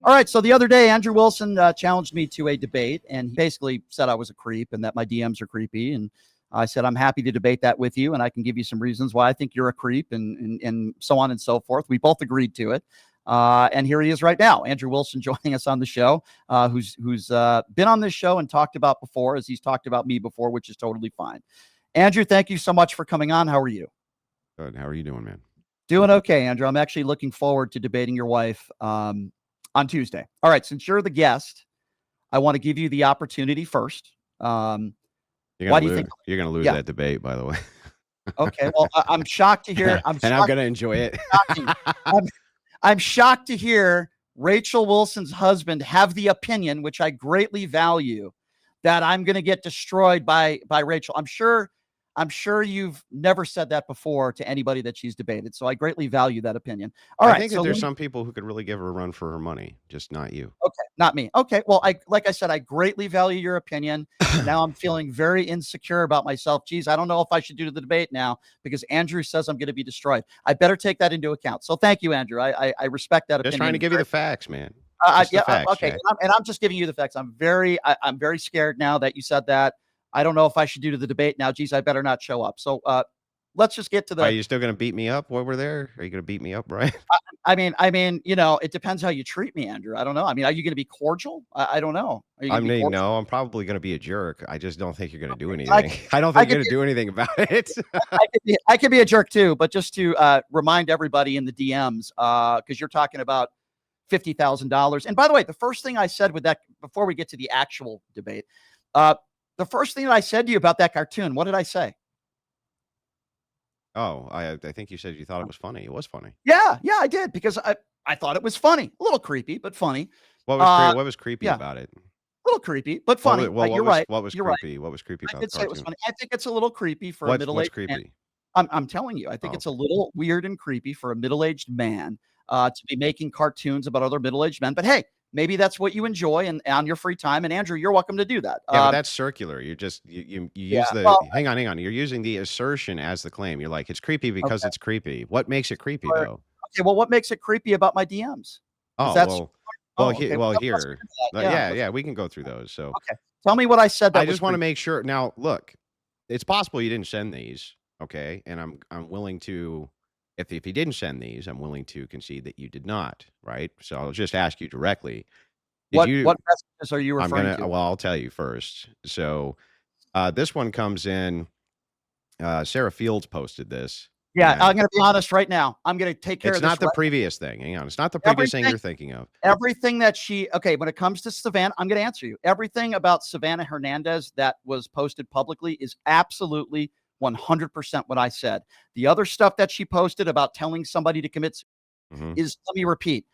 All right. So the other day, Andrew Wilson challenged me to a debate, and he basically said I was a creep and that my DMs are creepy. And I said, I'm happy to debate that with you, and I can give you some reasons why I think you're a creep and so on and so forth. We both agreed to it. And here he is right now, Andrew Wilson, joining us on the show, who's been on this show and talked about before, as he's talked about me before, which is totally fine. Andrew, thank you so much for coming on. How are you? Good. How are you doing, man? Doing okay, Andrew. I'm actually looking forward to debating your wife on Tuesday. All right. Since you're the guest, I want to give you the opportunity first. Why do you think you're going to lose that debate, by the way? Okay. Well, I'm shocked to hear. I'm going to enjoy it. I'm shocked to hear Rachel Wilson's husband have the opinion, which I greatly value, that I'm going to get destroyed by Rachel. I'm sure you've never said that before to anybody that she's debated. So I greatly value that opinion. I think that there's some people who could really give her a run for her money, just not you. Okay, not me. Okay, well, like I said, I greatly value your opinion. And now I'm feeling very insecure about myself. Geez, I don't know if I should do the debate now because Andrew says I'm going to be destroyed. I better take that into account. So thank you, Andrew. I respect that opinion. Just trying to give you the facts, man. Yeah, facts, okay. And I'm just giving you the facts. I'm very scared now that you said that. I don't know if I should do the debate now. Geez, I better not show up. So let's just get to the. Are you still going to beat me up while we're there? Are you going to beat me up, Brian? I mean, it depends how you treat me, Andrew. I don't know. I mean, are you going to be cordial? I don't know. No, I'm probably going to be a jerk. I just don't think you're going to do anything. I don't think you're going to do anything about it. I could be a jerk too, but just to remind everybody in the DMs, because you're talking about $50,000. And by the way, the first thing I said with that, before we get to the actual debate, the first thing that I said to you about that cartoon, what did I say? Oh, I think you said you thought it was funny. It was funny. Yeah, I did, because I thought it was funny. A little creepy, but funny. What was creepy about it? A little creepy, but funny. You're right. What was creepy? Right. What was creepy about the cartoon? It was funny. I think it's a little creepy for a middle-aged man. I'm telling you, I think it's a little weird and creepy for a middle-aged man to be making cartoons about other middle-aged men. But hey, maybe that's what you enjoy and on your free time. And Andrew, you're welcome to do that. Yeah, but that's circular. You use the hang on. You're using the assertion as the claim. You're like, it's creepy because it's creepy. What makes it creepy though? Okay, well, what makes it creepy about my DMs? Here. Yeah, we can go through those. So okay. Tell me what I said. I just want to make sure. Now, look, it's possible you didn't send these, okay? And I'm willing to. If he didn't send these, I'm willing to concede that you did not, right? So I'll just ask you directly. What messages are you referring to? Well, I'll tell you first. So this one comes in. Sarah Fields posted this. Yeah, I'm going to be honest right now. I'm going to take care of this. It's not the previous thing. Hang on. It's not the previous thing you're thinking of. Everything that when it comes to Savannah, I'm going to answer you. Everything about Savannah Hernandez that was posted publicly is absolutely 100% what I said. The other stuff that she posted about telling somebody to commit is, let me repeat,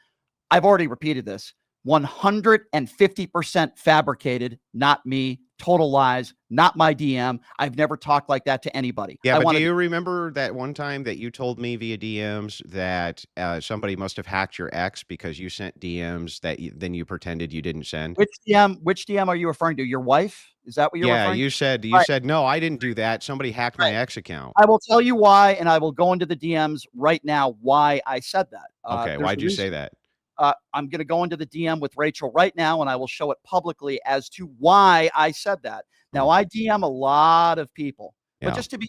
I've already repeated this, 150% fabricated, not me, total lies, not my DM. I've never talked like that to anybody. Yeah, but do you remember that one time that you told me via DMs that somebody must have hacked your ex because you sent DMs that then you pretended you didn't send? Which DM are you referring to? Your wife? Is that what you're referring to? Yeah, you said, no, I didn't do that. Somebody hacked my ex account. I will tell you why, and I will go into the DMs right now why I said that. Okay, why'd you say that? I'm going to go into the DM with Rachel right now, and I will show it publicly as to why I said that. Now, I DM a lot of people, but just to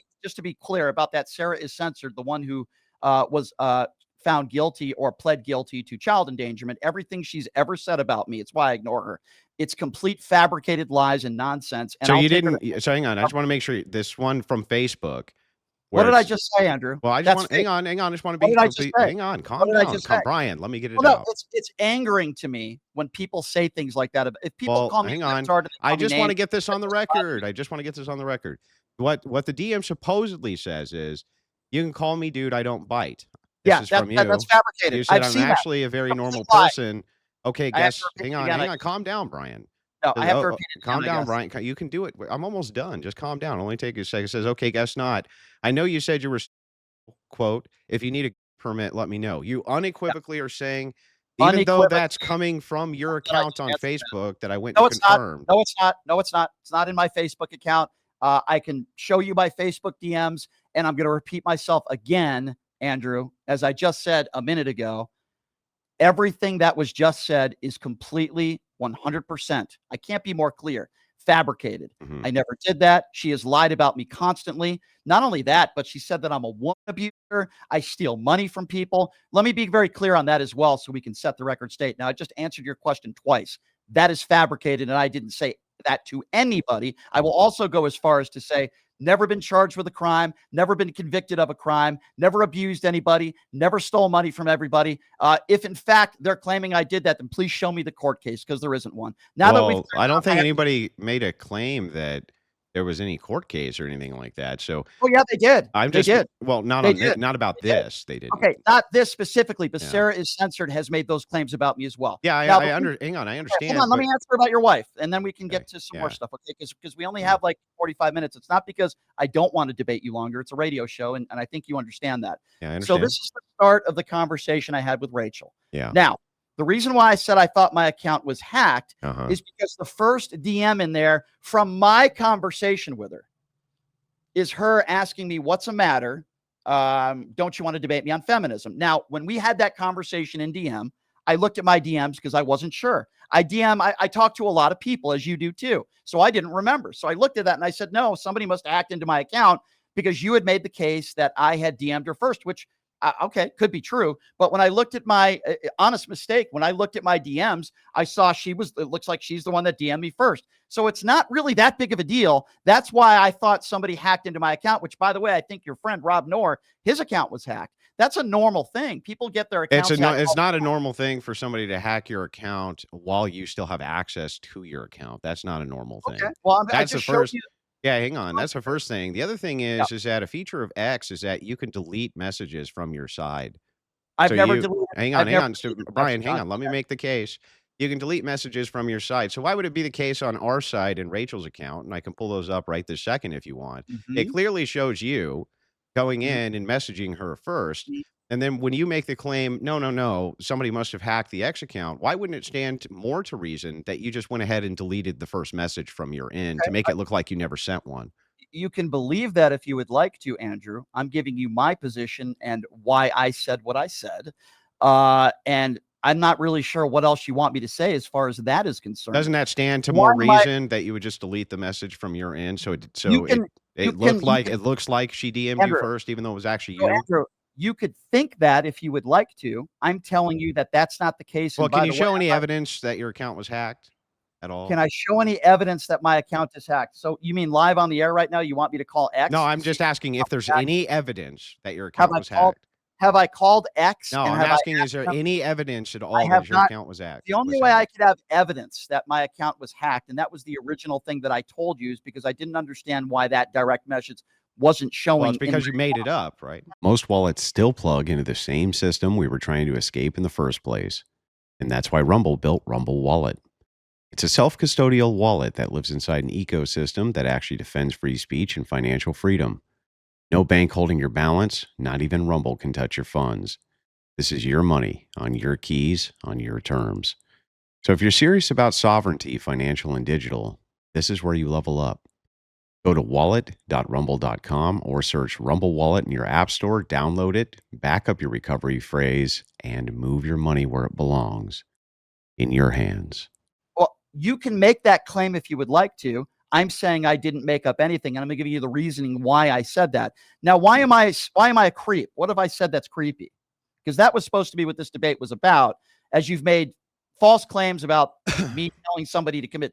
be clear about that, Sarah is censored, the one who was found guilty or pled guilty to child endangerment. Everything she's ever said about me, it's why I ignore her. It's complete fabricated lies and nonsense. And so you didn't. So hang on, I just want to make sure this one from Facebook. What did I just say, Andrew? Well, I just want hang on. I just want to be complete. Hang on, calm down. Brian, let me get it out. It's angering to me when people say things like that. If people call me, hang on. I just want to get this on the record. What the DM supposedly says is, you can call me dude, I don't bite. This is from you. That's fabricated. You said I'm actually a very normal person. Okay, guess. Hang on. Calm down, Brian. No, I have to repeat it. Calm down, Brian. You can do it. I'm almost done. Just calm down. Only take a second. It says, okay, guess not. I know you said you were, quote, if you need a permit, let me know. You unequivocally are saying, even though that's coming from your account on Facebook that I went and confirmed. No, it's not. No, it's not. It's not in my Facebook account. I can show you my Facebook DMs, and I'm going to repeat myself again, Andrew, as I just said a minute ago. Everything that was just said is completely 100%. I can't be more clear. Fabricated. I never did that. She has lied about me constantly. Not only that, but she said that I'm a woman abuser. I steal money from people. Let me be very clear on that as well so we can set the record straight. Now, I just answered your question twice. That is fabricated, and I didn't say that to anybody. I will also go as far as to say never been charged with a crime, never been convicted of a crime, never abused anybody, never stole money from everybody. If in fact they're claiming I did that, then please show me the court case, because there isn't one. Now that we've, I don't think anybody made a claim that there was any court case or anything like that. So oh yeah, they did. I'm They just did. well, not They on did. not about They did. this. They didn't. Okay, not this specifically, but Yeah. Sarah is censored has made those claims about me as well. Yeah, Now, hang on, I hold understand. on, let But me answer about your wife, and then we can okay, get to some more yeah, stuff, okay? Because we only have like 45 minutes. It's not because I don't want to debate you longer. It's a radio show, and I think you understand that. yeah, I So understand. this is the start of the conversation I had with Rachel. Yeah. Now, the reason why I said I thought my account was hacked Uh-huh. is because the first DM in there from my conversation with her is her asking me, what's the matter? Don't you want to debate me on feminism? Now, when we had that conversation in DM, I looked at my DMs because I wasn't sure. I talk to a lot of people, as you do too. So I didn't remember. So I looked at that and I said, no, somebody must have hacked into my account because you had made the case that I had DM'd her first, which, okay, could be true. But when I looked at my honest mistake, when I looked at my DMs, I saw it looks like she's the one that DM'd me first. So it's not really that big of a deal. That's why I thought somebody hacked into my account, which, by the way, I think your friend Rob Knorr, his account was hacked. That's a normal thing. People get their accounts hacked. It's not a normal thing for somebody to hack your account while you still have access to your account. That's not a normal thing. Okay. Well, I That's the just showed first. you. Yeah, hang on. That's the first thing. The other thing Yeah. is that a feature of X is that you can delete messages from your side. I've So never you deleted. hang I've on, hang never on. So deleted a Brian, message hang on on. Let me here. make the case. You can delete messages from your side. So why would it be the case on our side and Rachel's account? And I can pull those up right this second if you want. It Mhm, clearly shows you going mhm, in and messaging her first. mhm. And then when you make the claim, no, no, no, somebody must have hacked the X account, why wouldn't it stand more to reason that you just went ahead and deleted the first message from your end to make it look like you never sent one? You can believe that if you would like to, Andrew. I'm giving you my position and why I said what I said. And I'm not really sure what else you want me to say as far as that is concerned. Doesn't that stand to Why more am I reason that you would just delete the message from your end so it you so it can you it can looked you like can it looks like she DM'd you Andrew, first, even though it was actually so you? Andrew, you could think that if you would like to. I'm telling you that that's not the case, Well, and can by you the way, show any evidence that your account was hacked at can all? I show any evidence that my account is hacked? So you mean live on the air right now? You want me to call No, X I'm to see just asking if there's hacked? any evidence that your Have account I was called hacked. have I called X, No, and I'm have I asking, is asked there them? any evidence at I all have that your not. account was The only was way I hacked? could have evidence that my account was hacked, and that was the original thing that I told you, is because I didn't understand why that direct message wasn't Well, it's showing in because you made it up, right? Most wallets still plug into the same system we were trying to escape in the first place. And that's why Rumble built Rumble Wallet. It's a self custodial wallet that lives inside an ecosystem that actually defends free speech and financial freedom. No bank holding your balance, not even Rumble can touch your funds. This is your money on your keys, on your terms. So if you're serious about sovereignty, financial and digital, this is where you level up. Go to wallet.rumble.com or search Rumble Wallet in your app store, download it, back up your recovery phrase, and move your money where it belongs, in your hands. Well, you can make that claim if you would like to. I'm saying I didn't make up anything, and I'm gonna give you the reasoning why I said that. Now, why am I a creep? What have I said that's creepy? Because that was supposed to be what this debate was about, as you've made false claims about me telling somebody to commit,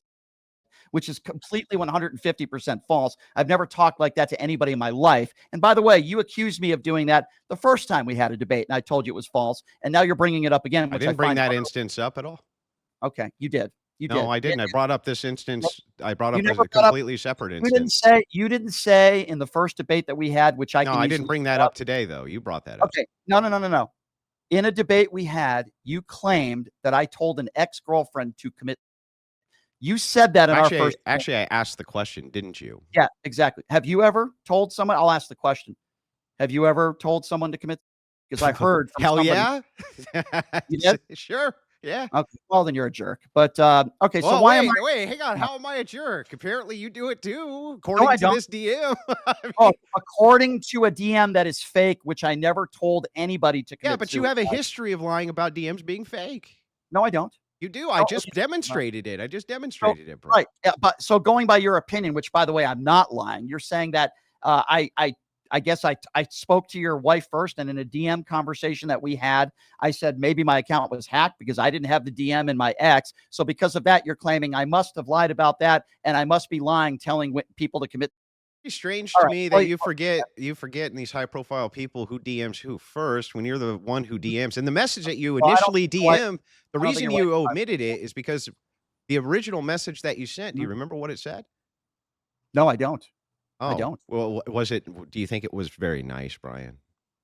which is completely 150% false. I've never talked like that to anybody in my life. And by the way, you accused me of doing that the first time we had a debate, and I told you it was false. And now you're bringing it up again, I which I didn't bring find that instance up at all. okay. You did. You No, did. I didn't. I brought up this No, instance. I brought you up never a brought up. completely separate You didn't instance. say. You didn't say in the first debate that we had, which I No, can I didn't easily bring that pull up up. today, though. You brought that up. Okay. No. No. No. No. No. In a debate we had, you claimed that I told an ex-girlfriend to commit. You said that in our first debate. Actually, I asked the question, didn't you? Yeah, exactly. Have you ever told someone? I'll ask the question. Have you ever told someone to commit? Because I heard from Hell somebody yeah. you did. Sure. Yeah. Okay, well then you're a jerk. But okay, so Well, why am I? wait, hang on. How am I a jerk? Apparently you do it too, No, according I to don't. this DM. I Oh, mean, according to a DM that is fake, which I never told anybody to yeah, commit but you have a suicide. history of lying about DMs being fake. No, I don't. You do. I No, just okay. demonstrated it. I just So, demonstrated it, bro. right. Yeah, but so going by your opinion, which by the way, I'm not lying. You're saying that I guess I spoke to your wife first, and in a DM conversation that we had, I said maybe my account was hacked because I didn't have the DM in my ex. So because of that, you're claiming I must have lied about that, and I must be lying, telling people to commit. It's strange All to right. me that Well, you forget in these high profile people who DMs who first when you're the one who DMs. And the message that you I don't initially think your wife. DM, the I don't think reason your wife. you omitted it is because the original message that you sent, do you Mhm. remember what it said? No, I don't. I Oh, don't. well, was it do you think it was very nice, Brian?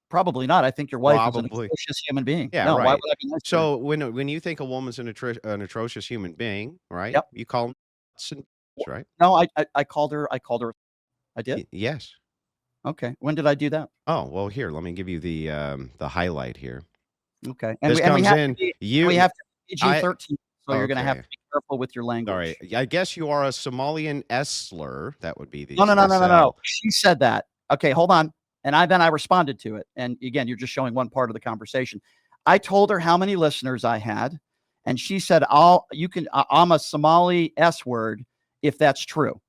Probably not. I think your wife is an Probably. atrocious human being. Yeah, No, why right. would I be nice to her? So when you think a woman's an atrocious human being, right? Yep. You call them nuts and bolts, right? No, I called her. I called her. I did. Yes. Okay. When did I do that? Oh, well, here, let me give you the highlight here. Okay. And This we comes have to in, be you I PG-13, so you're gonna have okay. to be careful with your Sorry. language. I guess you are a Somalian S slur. That would be the No, no, no, no, no, SL. no. She said that. Okay, hold on. And I responded to it. And again, you're just showing one part of the conversation. I told her how many listeners I had, and she said, I'm a Somali S word if that's true.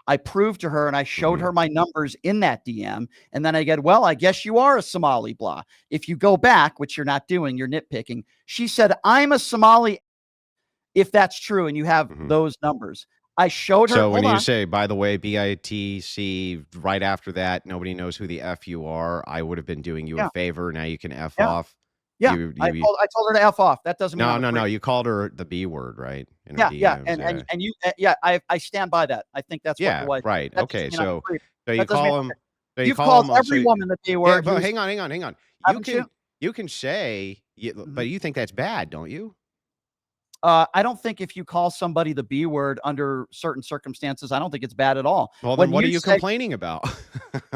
I proved to her and I showed Mhm. her my numbers in that DM. And then I get, well, I guess you are a Somali, blah. If you go back, which you're not doing, you're nitpicking. She said, I'm a Somali if that's true and you have Mhm. those numbers. I showed her, So when hold you on. say, by the way, BITC, right after that, nobody knows who the F you are, I would have been doing you a Yeah, favor. Now you can F yeah, off. yeah. You I told her to F off. That doesn't mean no, I'm a no, no. creep. You called her the B word, right? In her Yeah, yeah. DMs. Yeah. And you yeah, I stand by that. I think that's what your Yeah, wife did. right. That doesn't Okay. mean I'm a creep. So you That doesn't mean call him so you you've call called him every woman the B yeah, word but who's hang on, hang on, hang on. haven't you? You can say Mhm. but you think that's bad, don't you? I don't think if you call somebody the B word under certain circumstances, I don't think it's bad at all. Well, then When what are you you say complaining about?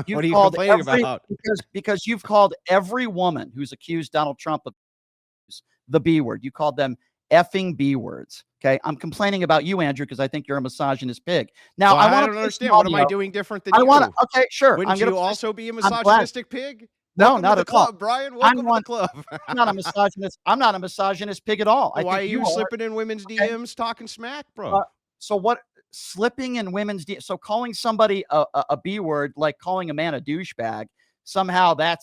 you've What are you called complaining every about? because you've called every woman who's accused Donald Trump of the B word. You called them effing B words. Okay. I'm complaining about you, Andrew, because I think you're a misogynist pig. Now, Well, I I want to don't play some understand. What am I audio. doing different than I want to, you? okay, sure. I'm Wouldn't going to you play. also be a I'm glad. misogynistic pig? No, Welcome to not the at all. club, Brian. I'm Welcome to the one. club. I'm not a misogynist. I'm not a misogynist pig at all. I Why think are you you are. slipping in women's Okay. DMs talking smack, Uh, bro? so what? Slipping in women's so calling somebody a B word, like calling a man a douchebag, somehow that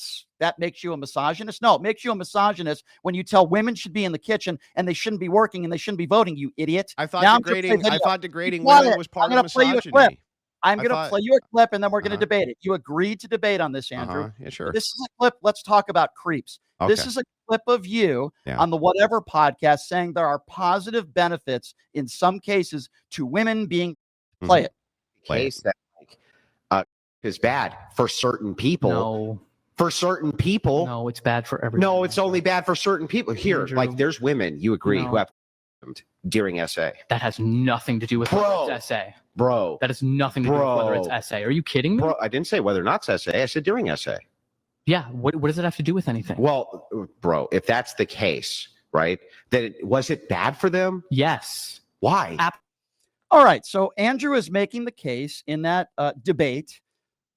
makes you a misogynist. No, it makes you a misogynist when you tell women should be in the kitchen and they shouldn't be working and they shouldn't be voting. You idiot. Now I'm going to play I video. thought Be degrading women quiet. was I'm part of going to play you a clip. misogyny. I'm I going to thought play you a clip and then we're going to uh-huh. debate it. You agreed to debate on this, Andrew. Yeah, So sure. this is a clip. Let's talk about creeps. This Okay. is a clip of you Yeah. on the Whatever podcast saying there are positive benefits in some cases to women being. Play Mhm. it. Play it. Case that like is bad for certain people. No, For certain people. no, it's bad for everyone. No, it's only bad for certain people. Here, Andrew, like there's women, you agree, who no. have during SA. That has nothing to do with whether Bro. it's SA. Bro. That has nothing to do with whether it's Bro. SA. Are you kidding me? Bro, I didn't say whether or not it's SA. I said during SA. Yeah. What does it have to do with anything? Well, bro, if that's the case, right? Then was it bad for them? Yes. Why? All right. So Andrew is making the case in that debate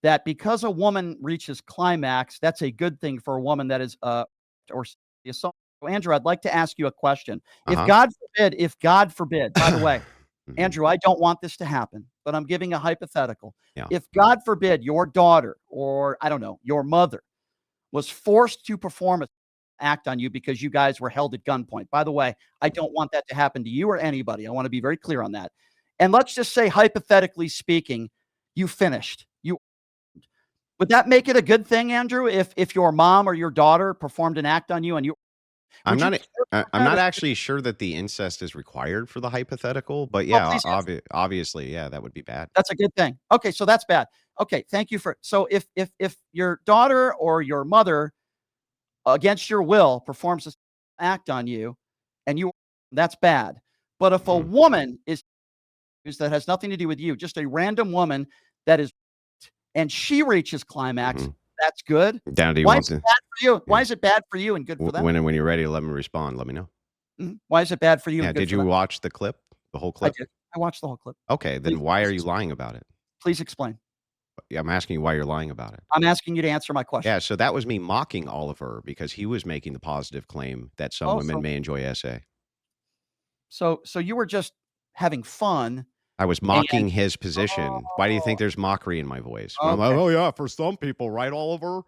that because a woman reaches climax, that's a good thing for a woman that is or assault. So Andrew, I'd like to ask you a question. If God forbid, by the way, Mhm. Andrew, I don't want this to happen, but I'm giving a hypothetical. Yeah. If God forbid your daughter or I don't know, your mother was forced to perform an act on you because you guys were held at gunpoint. By the way, I don't want that to happen to you or anybody. I want to be very clear on that. And let's just say, hypothetically speaking, you finished. Would that make it a good thing, Andrew, if your mom or your daughter performed an act on you and you I'm would you not care about I'm that not or actually sure that the incest is required for the hypothetical, but oh, yeah, please answer. obviously, yeah, that would be bad. That's a good thing. Okay, so that's bad. Okay, thank you for so if your daughter or your mother against your will performs an act on you and you that's bad. But if a Mhm. woman is that has nothing to do with you, just a random woman that is and she reaches climax, Mhm. that's good. Down, do you Why want is it to bad for you? yeah. Why is it bad for you and good for them? When you're ready to let me respond, let me know. Why is it bad for you? Yeah. And good Did for you them? watch the clip? The whole I clip? did. I watched the whole clip. Okay. Then Please, why are please you lying about it? Please explain. Yeah, I'm asking you why you're lying about it. I'm asking you to answer my question. Yeah. So that was me mocking Oliver because he was making the positive claim that some Oh, women may enjoy SA. so you were just having fun. I was And mocking his position. Why do you think oh, there's mockery in my voice? When I'm like, okay. oh yeah, for some people, right, Oliver?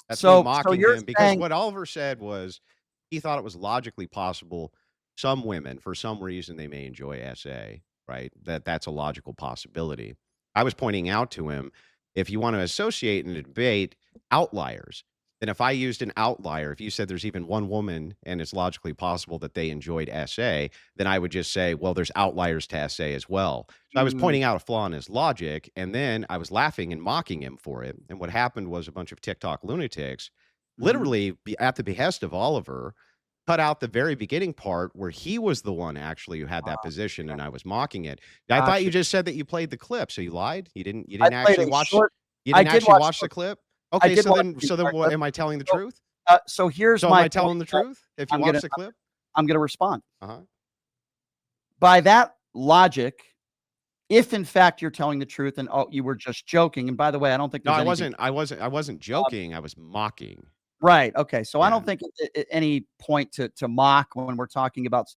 That's me So mocking you're him because saying what Oliver said was he thought it was logically possible some women, for some reason, they may enjoy SA, right? That's a logical possibility. I was pointing out to him, if you want to associate in a debate outliers, then if I used an outlier, if you said there's even one woman and it's logically possible that they enjoyed SA, then I would just say, well, there's outliers to SA as well. So I was mm, pointing out a flaw in his logic, and then I was laughing and mocking him for it. And what happened was a bunch of TikTok lunatics, mhm. literally at the behest of Oliver, cut out the very beginning part where he was the one actually who had that position, and I was mocking it. I thought you Gotcha. just said that you played the clip, so you lied. You didn't. You I didn't played actually a watch. short. You I didn't did actually watch watch the. the clip. I Okay, did so watch then, the so then, entire what, clip. am I telling the So, truth? so here's So am my I telling point. the truth if you I'm watch gonna the clip? I'm gonna respond. Uh-huh. By that logic, if in fact you're telling the truth and you were just joking, and by the way, I don't think No, there's I anything. wasn't. I wasn't joking. I was mocking. Right. Okay. So I Yeah. don't think any point to mock when we're talking about,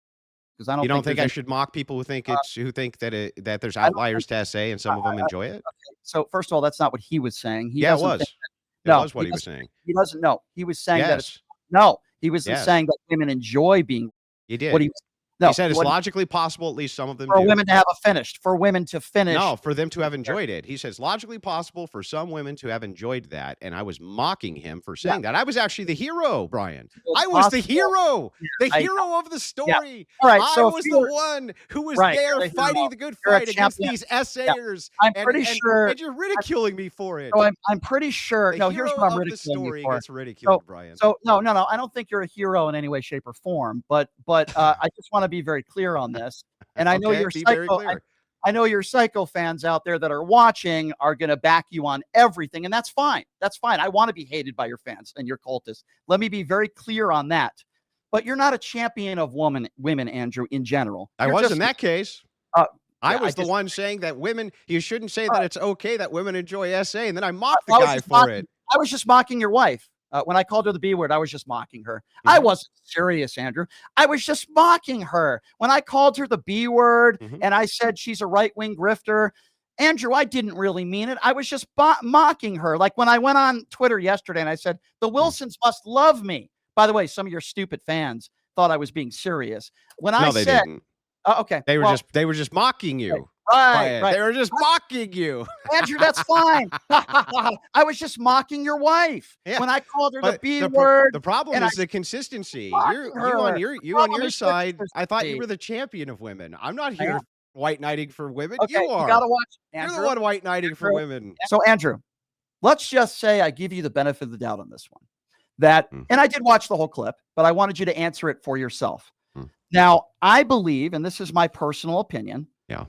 because I You don't don't think think there's I any. should mock people who think that there's I don't outliers think. to SA and some of them enjoy it? So first of all, that's not what he was saying. He Yeah, it doesn't think. was. It No, was what he was saying. He doesn't know. He was saying that it's Yes. no. He wasn't Yes. saying that women enjoy being He what did. he. He No. said it's What logically possible at least some of them for do. women to have a finished. For women to finish. No, for them to have enjoyed it. He says logically possible for some women to have enjoyed that, and I was mocking him for Yeah. saying that. I was actually the hero, Brian. It's I was the possible. hero, Yeah, the I hero of the yeah. story. All right. I So if was you the were one who was right, there you're the fighting hero. the good You're a fight against champion. these Yeah. essayers, I'm and pretty sure. and you're ridiculing me for it. So I'm pretty sure. The No, here's hero what I'm of the ridiculing you story for. gets ridiculed, Brian. So no. I don't think you're a hero in any way, shape, or form. But I just want to be very clear on this. And I know Okay, your be very psycho. clear. I know your psycho fans out there that are watching are going to back you on everything, and that's fine. That's fine. I want to be hated by your fans and your cultists. Let me be very clear on that. But you're not a champion of women, Andrew, in general. I You're was just in that case. uh, I yeah, was the one saying that women, you shouldn't say that it's okay that women enjoy SA, and then I mocked the I was guy just for mocking. it. I was just mocking your wife. When I called her the B word, I was just mocking her. I Mhm, wasn't serious, Andrew. I was just mocking her. When I called her the B word mhm. and I said she's a right-wing grifter, Andrew, I didn't really mean it. I was just mocking her. Like when I went on Twitter yesterday and I said, the Wilsons must love me. By the way, some of your stupid fans thought I was being serious. When I No, they said, didn't. okay, They were well, just mocking you by right, it. right. They were just mocking you. Andrew, that's fine. I was just mocking your wife Yeah, when I called her the but B word. the problem And I is the consistency. mocking her. You on Problem your is side, I thought you consistency. were the champion of women. I'm not I here am. white knighting for women. Okay, You you are. gotta watch You're the Andrew. one white knighting for Andrew. women. So Andrew, let's just say I give you the benefit of the doubt on this one. That, Mm, and I did watch the whole clip, but I wanted you to answer it for yourself. mm. Now, I believe, and this is my personal opinion, Yeah.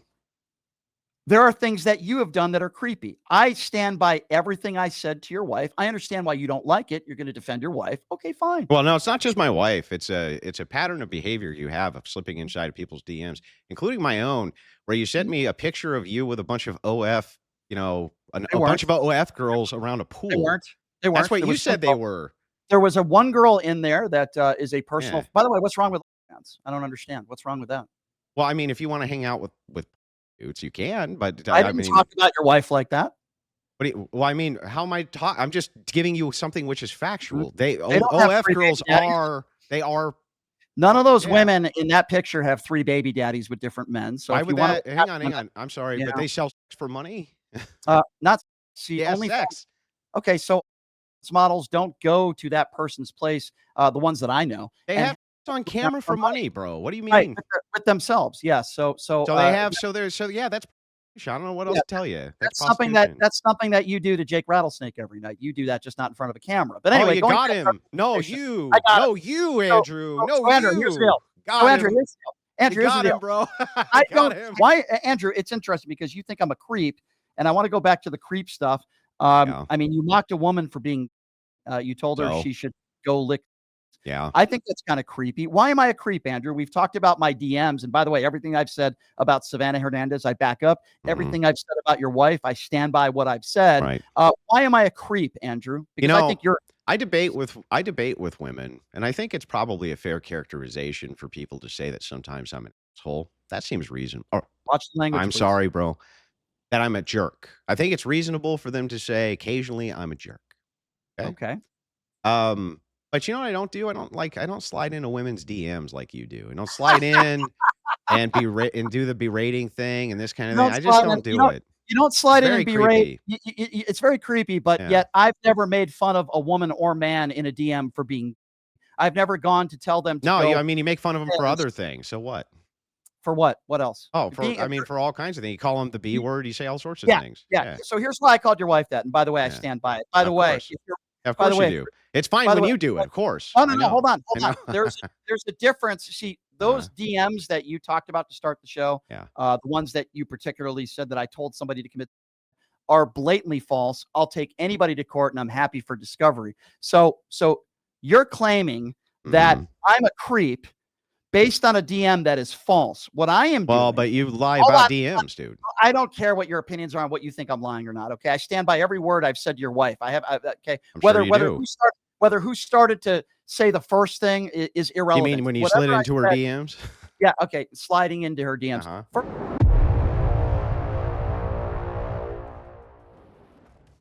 there are things that you have done that are creepy. I stand by everything I said to your wife. I understand why you don't like it. You're going to defend your wife. Okay, fine. Well, no, it's not just my wife. It's a pattern of behavior you have of slipping inside of people's DMs, including my own, where you sent me a picture of you with a bunch of OF, They a weren't. bunch of OF girls around a They pool. weren't. They weren't. That's what There you was said they were. There was a one girl in there that is a personal. Yeah. By the way, what's wrong with fans? I don't understand. What's wrong with that? Well, I mean, if you want to hang out with dudes, you can, but I I didn't mean, talk about your wife like that. well, I mean, how am I talking? I'm just giving you something which is factual. They don't have OF three girls baby daddies. are. None of those Yeah. women in that picture have 3 baby daddies with different men. So Why if would you want that? Hang on. I'm sorry, you but know, they sell sex for money. not see Yeah, only. sex. Okay, so models don't go to that person's place. The ones that I know, They and have sex on camera for money, bro. What do you right mean? with themselves. Yes. So So they have. So there's. So yeah, that's. I don't know what else yeah, to tell you. that's Prostitution. something that you do to Jake Rattlesnake every night. You do that, just not in front of a camera. But Oh, anyway, you going got back to our him. No, conversation, you. I got No, you, Andrew. so No, Andrew, here's the you. deal. Got So him. Andrew, here's the deal. Andrew, You here's the got deal. him, bro. I Got don't. him. Why, Andrew? It's interesting because you think I'm a creep, and I want to go back to the creep stuff. Yeah. I mean, you mocked a woman for being. You told her So she should go lick. Yeah. I think that's kind of creepy. Why am I a creep, Andrew? We've talked about my DMs. And by the way, everything I've said about Savannah Hernandez, I back up. Everything I've said about your wife, I stand by what I've said. Right. Why am I a creep, Andrew? Because I think you're. I debate with women, and I think it's probably a fair characterization for people to say that sometimes I'm an asshole. That seems reasonable. Watch the language. I'm please. sorry, bro, that I'm a jerk. I think it's reasonable for them to say occasionally I'm a jerk. Okay. But you know what I don't do? I don't slide into women's DMs like you do. I don't slide in and do the berating thing and this kind of thing. I just don't do it. You don't slide in very and berate. creepy. It's very creepy, but yet I've never made fun of a woman or man in a DM for being. I've never gone to tell them to No, go I mean, you make fun of them for other things. So what? for what? What else? Oh, for all kinds of things. You call them the B word. You say all sorts of things. Yeah. So here's why I called your wife that. And by the way, I stand by it. By the way, of course you do. It's fine when you do it, of course. No, hold on. There's a difference. See, those DMs that you talked about to start the show, the ones that you particularly said that I told somebody to commit are blatantly false. I'll take anybody to court and I'm happy for discovery. So you're claiming that I'm a creep based on a DM that is false. What I am doing, but you lie about DMs, dude. I don't care what your opinions are on what you think I'm lying or not. Okay, I stand by every word I've said to your wife. Okay, whether who started to say the first thing is irrelevant. You mean when you slid into her DMs? Yeah. Okay, sliding into her DMs.